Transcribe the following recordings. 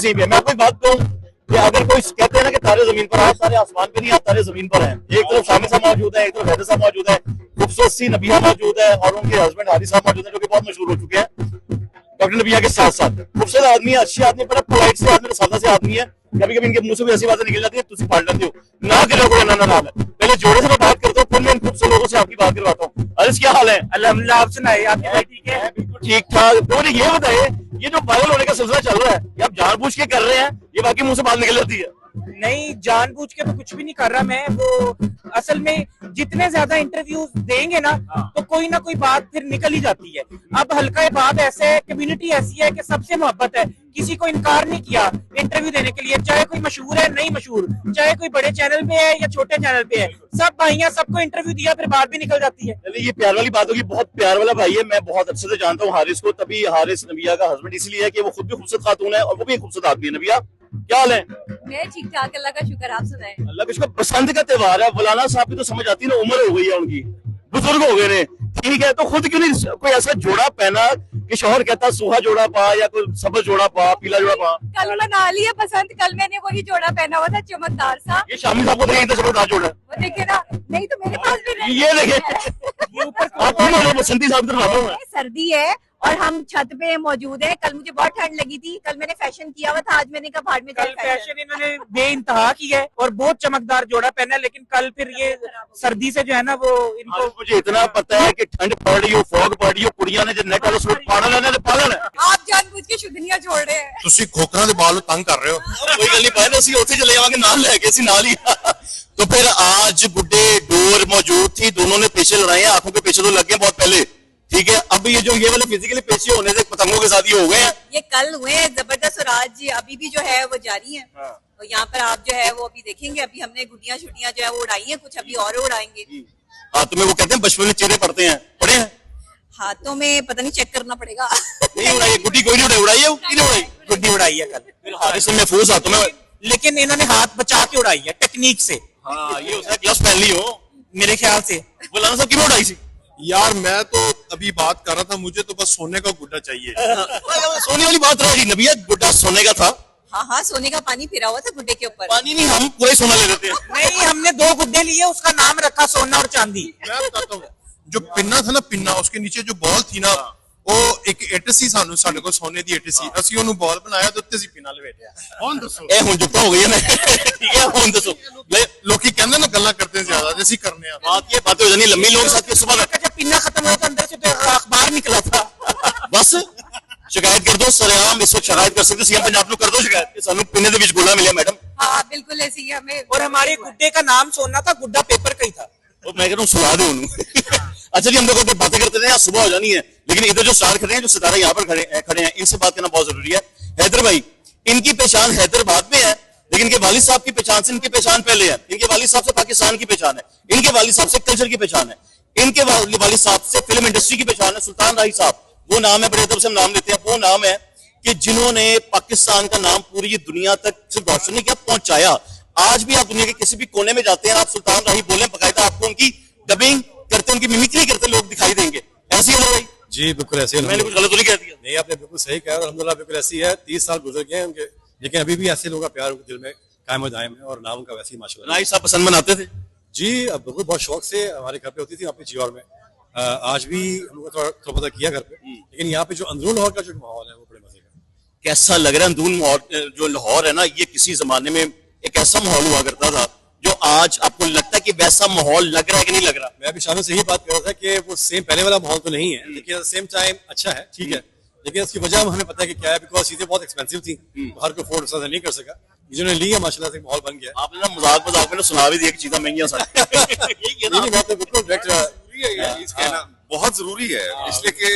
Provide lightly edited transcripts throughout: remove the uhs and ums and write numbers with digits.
नसीब है। मैं आपको एक बात कहूँ कि अगर कोई कहते हैं ना कि तारे जमीन पर है, तारे आसमान पे नहीं, आप तारे जमीन पर हैं। एक तरफ शामिल साहब मौजूद है, एक तरफ हैदर साहब मौजूद है, खूबसूरत सी नबिया मौजूद है और उनके हस्बैंड हादी साहब मौजूद है जो कि बहुत मशहूर हो चुके हैं डॉक्टर नबिया के साथ साथ। खूबसूरत आदमी है, अच्छे आदमी, बड़ा पोलाइट से आदमी, सादा से आदमी है। कभी कभी इनके मुंह से भी ऐसी बातें निकल जाती है तुझे फाड़ लेते हो ना के लोगों ना नाम है। पहले जोड़े से मैं बात करता हूँ, फिर मैं इन खूबसूरत लोगों से आपकी बात करवाता हूँ। अरे क्या हाल है? अल्हम्दुलिल्लाह, आप सुनाइए, आपकी बात ठीक है? बिल्कुल ठीक ठाक। तो मुझे ये बताइए, ये जो वायरल होने का सिलसिला चल रहा है, ये आप जानबूझ के कर रहे हैं, ये बाकी मुंह से बात निकल जाती है? नहीं, जानबूझ के तो कुछ भी नहीं कर रहा मैं। वो असल में जितने ज्यादा इंटरव्यूज देंगे ना तो कोई ना कोई बात फिर निकल ही जाती है। अब हल्का बात ऐसे है, कम्युनिटी ऐसी है कि सबसे मोहब्बत है, किसी को इनकार नहीं किया इंटरव्यू देने के लिए, चाहे कोई मशहूर है नहीं मशहूर, चाहे कोई बड़े चैनल पे है या छोटे चैनल पे है, सब भाइयां सबको इंटरव्यू दिया, फिर बात भी निकल जाती है। चलिए, ये प्यार वाली बात होगी। बहुत प्यार वाला भाई है, मैं बहुत अच्छे से जानता हूँ हारिस को। तभी हारिस नबिया का हस्बैंड इसलिए है कि वो खुद भी खूबसूरत खातून है और वो भी एक खूबसूरत आदमी है। नबिया क्या हाल है? मैं ठीक ठाक, अल्लाह का शुक्र, आप सुनाएं। अल्लाह का शुक्र। बसंत का त्योहार है, मौलाना साहब की तो समझ आती है ना, उम्र हो गई है उनकी, बुजुर्ग हो गए ने, ठीक है, तो खुद क्यों नहीं कोई ऐसा जोड़ा पहना कि शोहर कहता सूहा जोड़ा पा या कोई सबज जोड़ा पा, पीला जोड़ा पा? कल मना लिया बसंत, कल मैंने वही जोड़ा पहना हुआ था चमकदार सा। ये शामिल साहब को देखिए, इतना जबरदस्त जोड़ा है। वो देखे ना, नहीं तो मेरे पास भी नहीं ये देखे आप बसंती साहब तरफ सर्दी है और हम छत पे मौजूद हैं। कल मुझे बहुत ठंड लगी थी, कल मैंने फैशन किया हुआ था, आज मैंने कहा भाड़ में कल फैशन इन्होंने बेइंतहा की है और बहुत चमकदार जोड़ा पहना है, लेकिन कल फिर ये सर्दी से जो है ना वो इनको। मुझे इतना पता है कि ठंड पड़ रही हो, फॉग पड़ रही हो, कुड़ियां ने जो नेट वाला सूट पागल है, पागल है। आप जानबूझ के शुद्धनियां छोड़ रहे हैं। ਤੁਸੀਂ ਖੋਖਰਾਂ ਦੇ ਬਾਲ ਨੂੰ ਤੰਗ ਕਰ ਰਹੇ ਹੋ। कोई गल नहीं पाए, ਅਸੀਂ ਉੱਥੇ चले जावांगे नाल लेके, ਅਸੀਂ नाल ही। तो फिर आज गुड्डे डोर मौजूद थी, दोनों ने पेशे लड़ाए हैं, आंखों के पेशे तो लग गए बहुत पहले, ठीक है। अब ये जो ये वाले फिजिकली पेशे होने से पतंगों के साथ ये हो गए हैं। ये कल हुए हैं जबरदस्त, और आज अभी भी जो है वो जारी है। और यहाँ पर आप जो है वो अभी देखेंगे, अभी हमने गुड्डियां छुट्टियां जो है वो उड़ाई हैं, कुछ अभी और उड़ाएंगे। हाथों में वो कहते हैं बचपन में चेहरे पड़ते हैं, पड़े हैं हाथों में पता नहीं, चेक करना पड़ेगा। नहीं उड़ाई, गुड्डी कोई नहीं उड़ाई है, किसने उड़ाई? गुड्डी उड़ाई है कल, फिर हारिस से महफूज हाथों में। लेकिन इन्होंने हाथ बचा के उड़ाई है टेक्निक से। हाँ, ये उसने ग्लव्स पहन ली हो मेरे ख्याल से। मौलाना साहब क्यों उड़ाई थी? यार मैं तो अभी बात कर रहा था, मुझे तो बस सोने का गुड्डा चाहिए। सोने वाली बात रही नबिया, गुड्डा सोने का था। हाँ हाँ, सोने का पानी फिरा हुआ था गुड्डे के ऊपर। पानी नहीं, हम पूरे सोना ले लेते हैं। नहीं, हमने 2 गुड्डे लिए, उसका नाम रखा सोना और चांदी। मैं बताता हूँ, जो पिन्ना था ना, पिन्ना, उसके नीचे जो बॉल थी ना, वो एक ਇੱਟ ਸੀ, ਸਾਨੂੰ ਸਾਡੇ ਕੋਲ ਸੋਨੇ ਦੀ ਇੱਟ ਸੀ, ਅਸੀਂ ਉਹਨੂੰ ਬਾਲ ਬਣਾਇਆ ਤੇ ਉੱਤੇ ਸੀ ਪਿੰਨਾ ਲਵੇਟਿਆ। ਹੁਣ ਦੱਸੋ, ਇਹ ਹੁਣ ਜੁੱਤਾ ਹੋ ਗਈ ਨਾ, ठीक है, ਹੁਣ ਦੱਸੋ। ਲੋਕੀ ਕਹਿੰਦੇ ਨਾ ਗੱਲਾਂ ਕਰਦੇ ਨੇ ਜ਼ਿਆਦਾ, ਤੇ ਅਸੀਂ ਕਰਨੇ ਆ। बात ये बातें हो जानी लंबी, लोग साथ के सुबह जब पिन्ना खत्म हुआ तो अंदर से तो अखबार निकला था। बस शिकायत कर दो सरेआम, इस वक्त शिकायत कर सकते सीएम पंजाब ਨੂੰ कर दो शिकायत कि ਸਾਨੂੰ पिन्ने ਦੇ ਵਿੱਚ ਗੋਲਾ ਮਿਲਿਆ मैडम। हाँ बिल्कुल ऐसे ही हमें। और हमारे गुड्डे का नाम सोना था, गुड्डा पेपर का ही था। और मैं कह रहा हूँ सुला दो उन्होंने। अच्छा जी, हम लोग बातें करते रहे, सुबह हो जानी है, लेकिन इधर जो स्टार खड़े हैं, जो सितारे यहाँ पर खड़े हैं, इनसे बात करना बहुत जरूरी है। हैदर भाई, इनकी पहचान हैदराबाद में है, लेकिन इनके वालिद साहब की पहचान से इनकी पहचान पहले है। इनके वालिद साहब से पाकिस्तान की पहचान है, इनके वालिद साहब से कल्चर की पहचान है, इनके वालिद साहब से फिल्म इंडस्ट्री की पहचान है। सुल्तान राही साहब, वो नाम है, बड़े अदब से हम नाम लेते हैं, वो नाम है कि जिन्होंने पाकिस्तान का नाम पूरी दुनिया तक सिर्फ रोशन नहीं किया, पहुंचाया। आज भी आप दुनिया के किसी भी कोने में जाते हैं, आप सुल्तान राही बोले, बाकायदा आपको उनकी डबिंग करते, उनकी मिमिक्री करते लोग दिखाई देंगे। ऐसी है भाई? जी बिल्कुल ऐसे ही। मैंने कुछ गलत तो नहीं कह दिया? नहीं, आपने बिल्कुल सही कहा, और अल्हम्दुलिल्लाह बिल्कुल ऐसी है। 30 साल गुजर गए हैं उनके, लेकिन अभी भी ऐसे लोगों का प्यार उनके दिल में कायम दायम है, और नाम उनका वैसे ही माशाल्लाह। राही साहब पसंद मनाते थे? जी, अब बिल्कुल बहुत शौक से हमारे घर पे होती थी, अपने जीवर में। आज भी हम लोग थोड़ा बहुत किया घर पे, लेकिन यहाँ पे जो अंदरून लाहौर का जो माहौल है वो बड़े मजे का। कैसा लग रहा है अंदरून जो लाहौर है ना, ये किसी जमाने में एक ऐसा माहौल हुआ करता था जो आज आपको लगता है कि वैसा माहौल लग रहा है कि नहीं लग रहा? मैं अभी शामिल से ही बात कर रहा था कि वो सेम पहले वाला माहौल तो नहीं है, लेकिन सेम टाइम अच्छा है, ठीक है। लेकिन उसकी वजह हमें पता है कि क्या है, बिकॉज चीजें बहुत एक्सपेंसिव थी, हर कोई अफोर्ड नहीं कर सका, जिन्होंने ली है माशाल्लाह से माहौल बन गया। आपने ना मजाक में सुना भी दिया कि चीजें महंगी बात बिल्कुल डायरेक्ट बहुत जरूरी है, इसलिए कि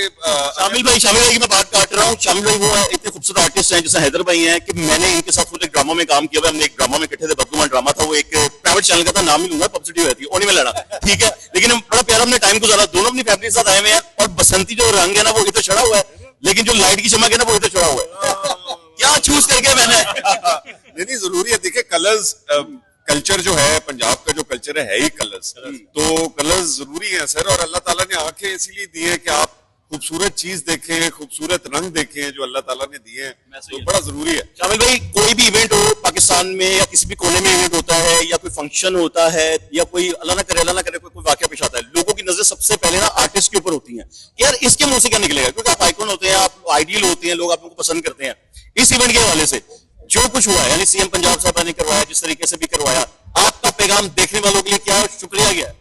शामिल भाई की मैं बात काट रहा हूँ। शामिल भाई वो इतने खूबसूरत आर्टिस्ट हैं जैसे हैदर भाई हैं कि मैंने इनके साथ खुद एक ड्रामा में काम किया हुआ। हमने एक ड्रामा में इकट्ठे थे, बदगुमान ड्रामा था, वो एक प्राइवेट चैनल का था, नाम ही लूंगा, पब्लिसिटी हुई थी, उन्हीं में लड़ा, ठीक है। लेकिन हम बड़ा प्यारा हमने टाइम गुजारा, दोनों अपनी फैमिली के साथ आए हुए हैं, और बसंती जो रंग है ना वो इधर चढ़ा हुआ है, लेकिन जो लाइट की चमक है ना वो इधर चढ़ा हुआ है। क्या चूज करके मैंने नहीं जरूरी है। देखिए कलर्स, कल्चर जो है पंजाब का, जो कल्चर है ही कलर्स, तो कलर्स जरूरी है सर। और अल्लाह ताला ने आंखें इसीलिए दी है कि आप खूबसूरत चीज देखें, खूबसूरत रंग देखें जो अल्लाह ताला ने दिए हैं, तो बड़ा जरूरी है। शामिल भाई, कोई भी इवेंट हो पाकिस्तान में या किसी भी कोने में इवेंट होता है या कोई फंक्शन होता है या कोई अल्लाह ना करे कोई वाकया पेश आता है, लोगों की नजर सबसे पहले ना आर्टिस्ट के ऊपर होती है कि यार इसके मुंह से क्या निकलेगा, क्योंकि आप आइकॉन होते हैं, आप आइडियल होते हैं, लोग आप लोगों को पसंद करते हैं। इस इवेंट के हवाले से जो कुछ हुआ है, यानी सीएम पंजाब साहब ने करवाया, जिस तरीके से भी करवाया, आपका पैगाम देखने वालों के लिए क्या है, शुक्रिया क्या है?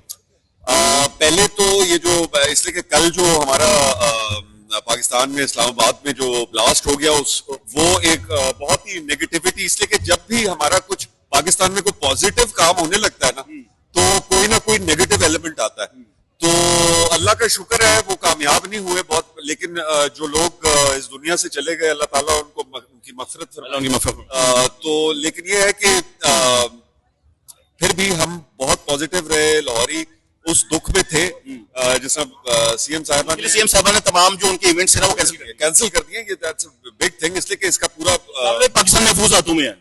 पहले तो ये जो इसलिए कि कल जो हमारा पाकिस्तान में इस्लामाबाद में जो ब्लास्ट हो गया, वो एक बहुत ही नेगेटिविटी, इसलिए कि जब भी हमारा कुछ पाकिस्तान में कोई पॉजिटिव काम होने लगता है ना, तो कोई ना कोई नेगेटिव एलिमेंट आता है। तो अल्लाह का शुक्र है वो कामयाब नहीं हुए बहुत, लेकिन जो लोग इस दुनिया से चले गए, अल्लाह ताला उनकी मगफिरत फरमाए। तो लेकिन ये है कि फिर भी हम बहुत पॉजिटिव रहे, लाहौरी उस दुख में थे, जिस सीएम साहब ने तमाम जो उनके इवेंट्स है ना वो कैंसिल कर दिए। ये दैट्स अ बिग थिंग, इसलिए कि इसका पूरा पाकिस्तान महफूज हाथों में है,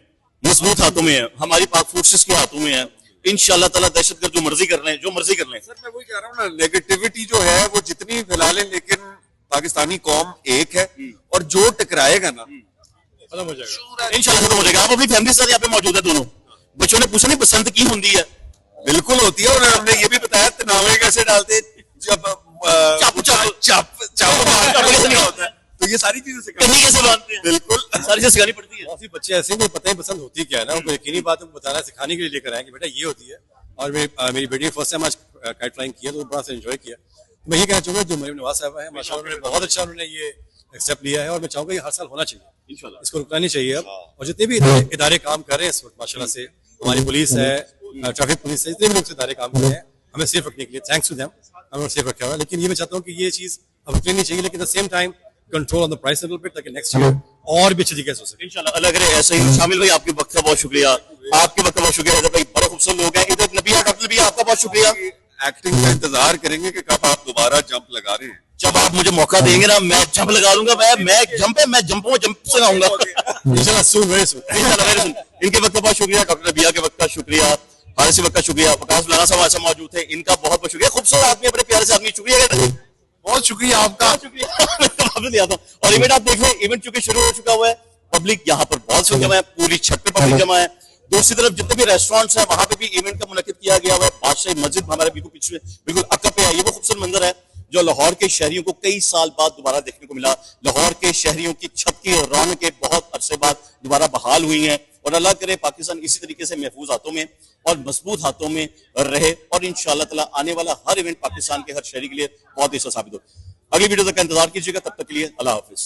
मजबूत हाथों में है, हमारी पाक फोर्सेस के हाथों में है। इंशाल्लाह ताला दहशतगर्द जो मर्जी कर लें। सर मैं वही कह रहा हूँ ना, नेगेटिविटी जो है वो जितनी फैला लें, लेकिन पाकिस्तानी कौम एक है, और जो टकराएगा ना खत्म हो जाएगा इंशाल्लाह खत्म हो जाएगा। आप अपनी फैमिली के साथ यहाँ पे मौजूद है, दोनों बच्चों ने पूछा नहीं पसंद की होती है? बिल्कुल होती है, और हमने ये भी बताया तनावे कैसे डालते जब कैसे नहीं होता है, तो ये सारी चीजें कहीं कैसे बांधते हैं, बिल्कुल सारी चीजें सिखानी पड़ती है। बहुत सी बच्चे ऐसे हैं जो पता ही पसंद होती क्या है ना, उनको यकीनी बात उनको बताना सिखाने के लिए लेकर आए कि बेटा ये होती है। और मेरी बेटी फर्स्ट टाइम आज काइट फ्लाइंग किया तो बड़ा सा एंजॉय किया। मैं ये कहना चाहूंगा जो मरीम नवाज साहब है माशाल्लाह उन्होंने बहुत अच्छा उन्होंने ये एक्सेप्ट लिया है, और मैं चाहूंगा ये हर साल होना चाहिए, इसको रुकना नहीं चाहिए अब। और जितने भी इदारे काम कर रहे हैं इस वक्त माशाल्लाह से, हमारी पुलिस है, ट्रैफिक पुलिस है, जितने भी लोग इदारे काम कर रहे हैं, हमें सेफ रखने के लिए थैंक्स टू देम, हमें सेफ रखा हुआ है। लेकिन ये मैं चाहता हूँ कि ये चीज अब रुकनी नहीं चाहिए, लेकिन at the same time control on the price little bit, ताकि नेक्स्ट ईयर और भी अच्छी तरीके से हो सके। इंशाल्लाह अल्लाह करे ऐसे ही। शामिल भाई आपके वक्त का बहुत शुक्रिया, आपके वक्त का बहुत शुक्रिया। हैदर भाई बड़े खूबसूरत लोग हैं। इधर नबिया, डॉक्टर नबिया आपका बहुत शुक्रिया। एक्टिंग का इंतजार करेंगे कि कब आप दोबारा जंप लगा रहे हैं। जब आप मुझे मौका देंगे ना, मैं जंप लगा लूंगा। मैं जंप से आऊंगा इंशाल्लाह सून, वेरी सून। इनके वक्त का बहुत शुक्रिया, डॉक्टर नबिया के वक्त का शुक्रिया, हारिस वक्त का शुक्रिया, वकास लाना साहब ऐसा मौजूद थे, इनका बहुत बहुत शुक्रिया। खूबसूरत आदमी, बड़े प्यारे से आदमी, शुक्रिया। बहुत शुक्रिया आपका। और इवेंट आप देख लें, इवेंट चूंकि शुरू हो चुका हुआ है, पब्लिक यहाँ पर बहुत जमा है, पूरी छत पे पब्लिक जमा है। दूसरी तरफ जितने भी रेस्टोरेंट्स हैं वहां पे भी इवेंट का मुनक्किद किया गया हुआ है। बादशाही मस्जिद हमारे बिल्कुल पीछे बिल्कुल अक्का पे है। ये वो खूबसूरत मंजर है जो लाहौर के शहरियों को कई साल बाद दोबारा देखने को मिला। लाहौर के शहरियों की छत की रौनकें बहुत अरसे बाद दोबारा बहाल हुई हैं, और अल्लाह करे पाकिस्तान इसी तरीके से महफूज हाथों में और मजबूत हाथों में रहे, और इंशाअल्लाह ताला आने वाला हर इवेंट पाकिस्तान के हर शहरी के लिए बहुत ही अच्छा साबित हो। अगली वीडियो तक का इंतजार कीजिएगा, तब तक के लिए अल्लाह हाफिज।